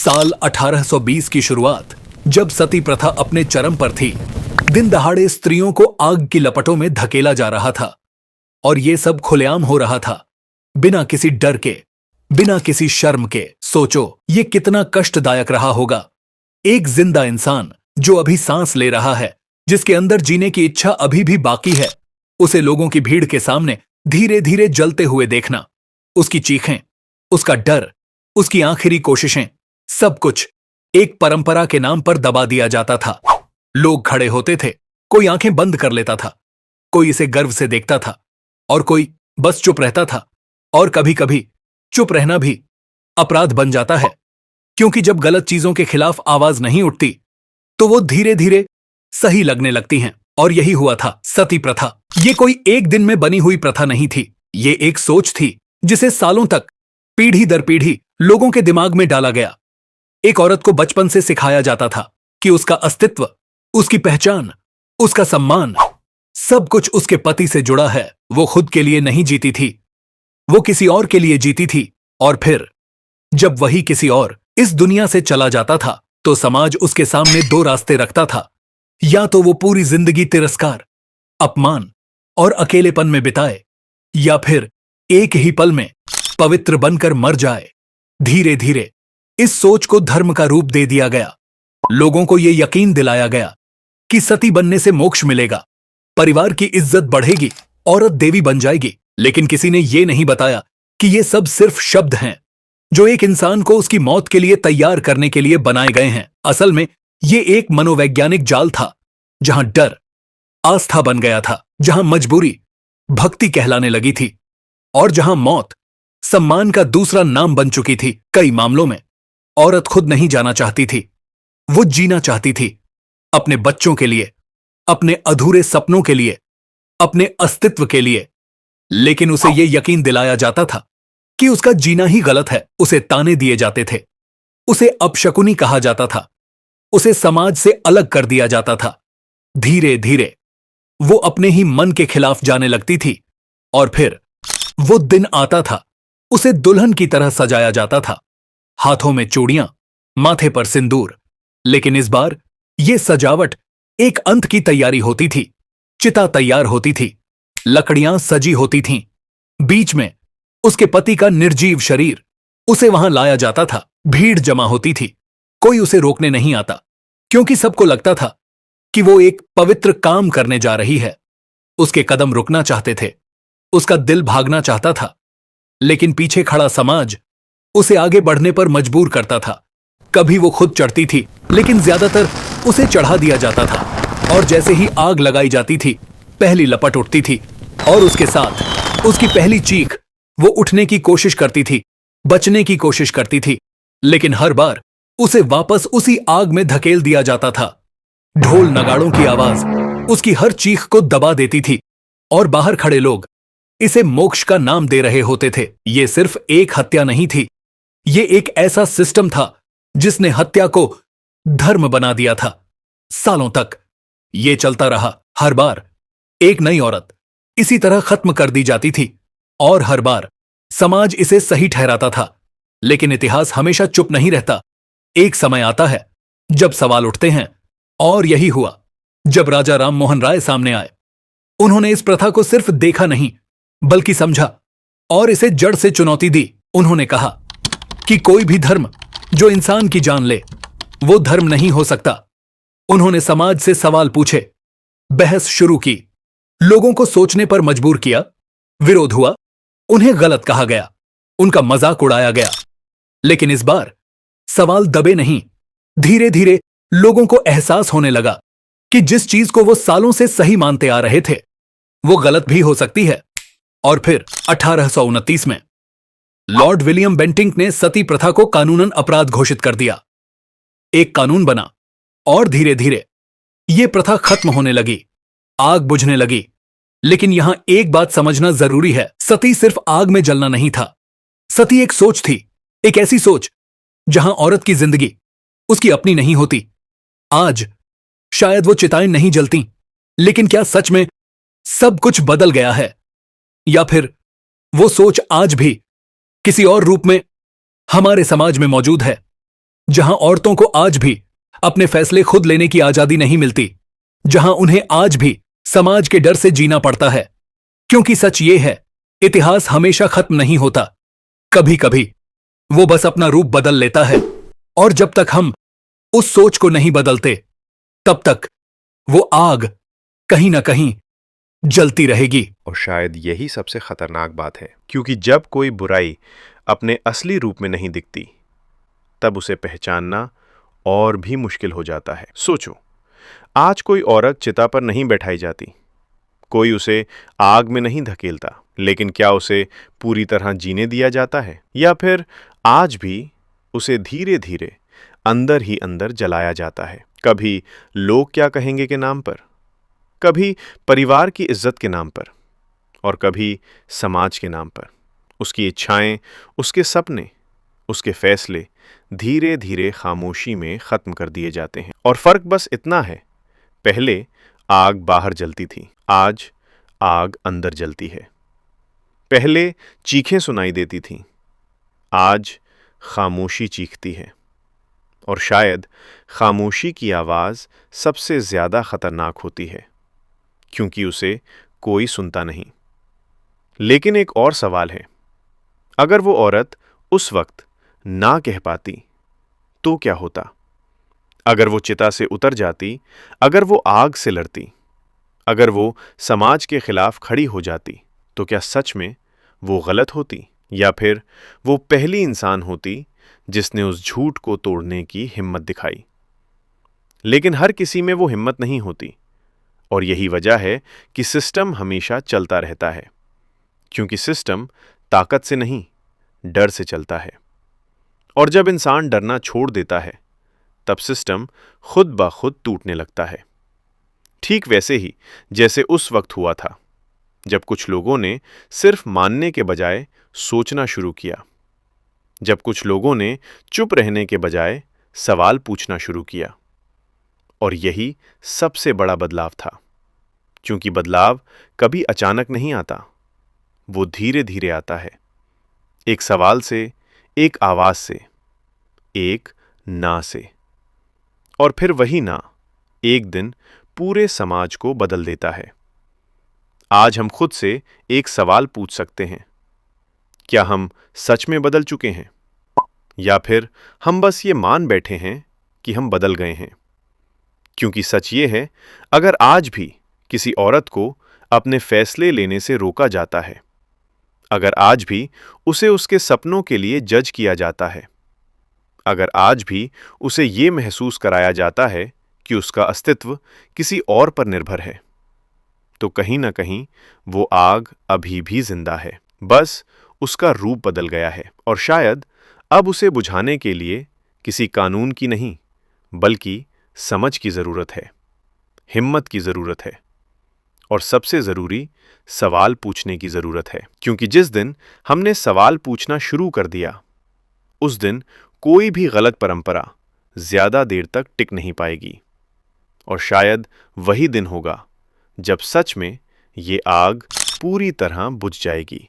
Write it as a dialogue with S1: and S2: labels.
S1: साल 1820 की शुरुआत, जब सती प्रथा अपने चरम पर थी। दिन दहाड़े स्त्रियों को आग की लपटों में धकेला जा रहा था और ये सब खुलेआम हो रहा था, बिना किसी डर के, बिना किसी शर्म के। सोचो ये कितना कष्टदायक रहा होगा। एक जिंदा इंसान जो अभी सांस ले रहा है, जिसके अंदर जीने की इच्छा अभी भी बाकी है, उसे लोगों की भीड़ के सामने धीरे धीरे जलते हुए देखना। उसकी चीखें, उसका डर, उसकी आखिरी कोशिशें, सब कुछ एक परंपरा के नाम पर दबा दिया जाता था। लोग खड़े होते थे, कोई आंखें बंद कर लेता था, कोई इसे गर्व से देखता था और कोई बस चुप रहता था। और कभी कभी चुप रहना भी अपराध बन जाता है, क्योंकि जब गलत चीजों के खिलाफ आवाज नहीं उठती तो वो धीरे धीरे सही लगने लगती हैं। और यही हुआ था सती प्रथा। ये कोई एक दिन में बनी हुई प्रथा नहीं थी, ये एक सोच थी जिसे सालों तक, पीढ़ी दर पीढ़ी लोगों के दिमाग में डाला गया। एक औरत को बचपन से सिखाया जाता था कि उसका अस्तित्व, उसकी पहचान, उसका सम्मान, सब कुछ उसके पति से जुड़ा है। वो खुद के लिए नहीं जीती थी, वो किसी और के लिए जीती थी। और फिर जब वही किसी और इस दुनिया से चला जाता था तो समाज उसके सामने दो रास्ते रखता था। या तो वो पूरी जिंदगी तिरस्कार, अपमान और अकेलेपन में बिताए, या फिर एक ही पल में पवित्र बनकर मर जाए। धीरे धीरे इस सोच को धर्म का रूप दे दिया गया। लोगों को यह यकीन दिलाया गया कि सती बनने से मोक्ष मिलेगा, परिवार की इज्जत बढ़ेगी, औरत देवी बन जाएगी। लेकिन किसी ने यह नहीं बताया कि ये सब सिर्फ शब्द हैं जो एक इंसान को उसकी मौत के लिए तैयार करने के लिए बनाए गए हैं। असल में ये एक मनोवैज्ञानिक जाल था, जहां डर आस्था बन गया था, जहां मजबूरी भक्ति कहलाने लगी थी, और जहां मौत सम्मान का दूसरा नाम बन चुकी थी। कई मामलों में औरत खुद नहीं जाना चाहती थी, वो जीना चाहती थी, अपने बच्चों के लिए, अपने अधूरे सपनों के लिए, अपने अस्तित्व के लिए। लेकिन उसे यह यकीन दिलाया जाता था कि उसका जीना ही गलत है। उसे ताने दिए जाते थे, उसे अपशकुनी कहा जाता था, उसे समाज से अलग कर दिया जाता था। धीरे धीरे वो अपने ही मन के खिलाफ जाने लगती थी। और फिर वो दिन आता था, उसे दुल्हन की तरह सजाया जाता था, हाथों में चूड़ियां, माथे पर सिंदूर। लेकिन इस बार यह सजावट एक अंत की तैयारी होती थी। चिता तैयार होती थी, लकड़ियां सजी होती थीं, बीच में उसके पति का निर्जीव शरीर। उसे वहां लाया जाता था, भीड़ जमा होती थी, कोई उसे रोकने नहीं आता, क्योंकि सबको लगता था कि वो एक पवित्र काम करने जा रही है। उसके कदम रुकना चाहते थे, उसका दिल भागना चाहता था, लेकिन पीछे खड़ा समाज उसे आगे बढ़ने पर मजबूर करता था। कभी वो खुद चढ़ती थी, लेकिन ज्यादातर उसे चढ़ा दिया जाता था। और जैसे ही आग लगाई जाती थी, पहली लपट उठती थी, और उसके साथ उसकी पहली चीख। वो उठने की कोशिश करती थी, बचने की कोशिश करती थी, लेकिन हर बार उसे वापस उसी आग में धकेल दिया जाता था। ढोल नगाड़ों की आवाज उसकी हर चीख को दबा देती थी, और बाहर खड़े लोग इसे मोक्ष का नाम दे रहे होते थे। ये सिर्फ एक हत्या नहीं थी, ये एक ऐसा सिस्टम था जिसने हत्या को धर्म बना दिया था। सालों तक ये चलता रहा। हर बार एक नई औरत इसी तरह खत्म कर दी जाती थी, और हर बार समाज इसे सही ठहराता था। लेकिन इतिहास हमेशा चुप नहीं रहता। एक समय आता है जब सवाल उठते हैं, और यही हुआ जब राजा राम मोहन राय सामने आए। उन्होंने इस प्रथा को सिर्फ देखा नहीं, बल्कि समझा और इसे जड़ से चुनौती दी। उन्होंने कहा कि कोई भी धर्म जो इंसान की जान ले, वो धर्म नहीं हो सकता। उन्होंने समाज से सवाल पूछे, बहस शुरू की, लोगों को सोचने पर मजबूर किया। विरोध हुआ, उन्हें गलत कहा गया, उनका मजाक उड़ाया गया। लेकिन इस बार सवाल दबे नहीं। धीरे धीरे लोगों को एहसास होने लगा कि जिस चीज को वो सालों से सही मानते आ रहे थे, वो गलत भी हो सकती है। और फिर 1829 में लॉर्ड विलियम बेंटिंक ने सती प्रथा को कानूनन अपराध घोषित कर दिया। एक कानून बना, और धीरे धीरे यह प्रथा खत्म होने लगी, आग बुझने लगी। लेकिन यहां एक बात समझना जरूरी है, सती सिर्फ आग में जलना नहीं था। सती एक सोच थी, एक ऐसी सोच जहां औरत की जिंदगी उसकी अपनी नहीं होती। आज शायद वो चिताएं नहीं जलती, लेकिन क्या सच में सब कुछ बदल गया है? या फिर वो सोच आज भी किसी और रूप में हमारे समाज में मौजूद है? जहां औरतों को आज भी अपने फैसले खुद लेने की आजादी नहीं मिलती, जहां उन्हें आज भी समाज के डर से जीना पड़ता है। क्योंकि सच ये है, इतिहास हमेशा खत्म नहीं होता, कभी कभी वो बस अपना रूप बदल लेता है। और जब तक हम उस सोच को नहीं बदलते, तब तक वो आग कहीं ना कहीं जलती रहेगी।
S2: और शायद यही सबसे खतरनाक बात है, क्योंकि जब कोई बुराई अपने असली रूप में नहीं दिखती, तब उसे पहचानना और भी मुश्किल हो जाता है। सोचो, आज कोई औरत चिता पर नहीं बैठाई जाती, कोई उसे आग में नहीं धकेलता, लेकिन क्या उसे पूरी तरह जीने दिया जाता है? या फिर आज भी उसे धीरे धीरे अंदर ही अंदर जलाया जाता है? कभी लोग क्या कहेंगे के नाम पर, कभी परिवार की इज्जत के नाम पर, और कभी समाज के नाम पर। उसकी इच्छाएं, उसके सपने, उसके फैसले धीरे धीरे खामोशी में खत्म कर दिए जाते हैं। और फर्क बस इतना है, पहले आग बाहर जलती थी, आज आग अंदर जलती है। पहले चीखें सुनाई देती थीं, आज खामोशी चीखती है। और शायद खामोशी की आवाज सबसे ज्यादा खतरनाक होती है, क्योंकि उसे कोई सुनता नहीं। लेकिन एक और सवाल है, अगर वो औरत उस वक्त ना कह पाती तो क्या होता? अगर वो चिता से उतर जाती, अगर वो आग से लड़ती, अगर वो समाज के खिलाफ खड़ी हो जाती, तो क्या सच में वो गलत होती, या फिर वो पहली इंसान होती जिसने उस झूठ को तोड़ने की हिम्मत दिखाई? लेकिन हर किसी में वो हिम्मत नहीं होती, और यही वजह है कि सिस्टम हमेशा चलता रहता है, क्योंकि सिस्टम ताकत से नहीं, डर से चलता है। और जब इंसान डरना छोड़ देता है, तब सिस्टम खुद ब खुद टूटने लगता है। ठीक वैसे ही जैसे उस वक्त हुआ था, जब कुछ लोगों ने सिर्फ मानने के बजाय सोचना शुरू किया, जब कुछ लोगों ने चुप रहने के बजाय सवाल पूछना शुरू किया। और यही सबसे बड़ा बदलाव था, क्योंकि बदलाव कभी अचानक नहीं आता, वो धीरे धीरे आता है। एक सवाल से, एक आवाज से, एक ना से। और फिर वही ना एक दिन पूरे समाज को बदल देता है। आज हम खुद से एक सवाल पूछ सकते हैं, क्या हम सच में बदल चुके हैं, या फिर हम बस ये मान बैठे हैं कि हम बदल गए हैं? क्योंकि सच ये है, अगर आज भी किसी औरत को अपने फैसले लेने से रोका जाता है, अगर आज भी उसे उसके सपनों के लिए जज किया जाता है, अगर आज भी उसे ये महसूस कराया जाता है कि उसका अस्तित्व किसी और पर निर्भर है, तो कहीं ना कहीं वो आग अभी भी जिंदा है, बस उसका रूप बदल गया है। और शायद अब उसे बुझाने के लिए किसी कानून की नहीं, बल्कि समझ की जरूरत है, हिम्मत की जरूरत है, और सबसे जरूरी, सवाल पूछने की जरूरत है। क्योंकि जिस दिन हमने सवाल पूछना शुरू कर दिया, उस दिन कोई भी गलत परंपरा ज्यादा देर तक टिक नहीं पाएगी। और शायद वही दिन होगा जब सच में ये आग पूरी तरह बुझ जाएगी।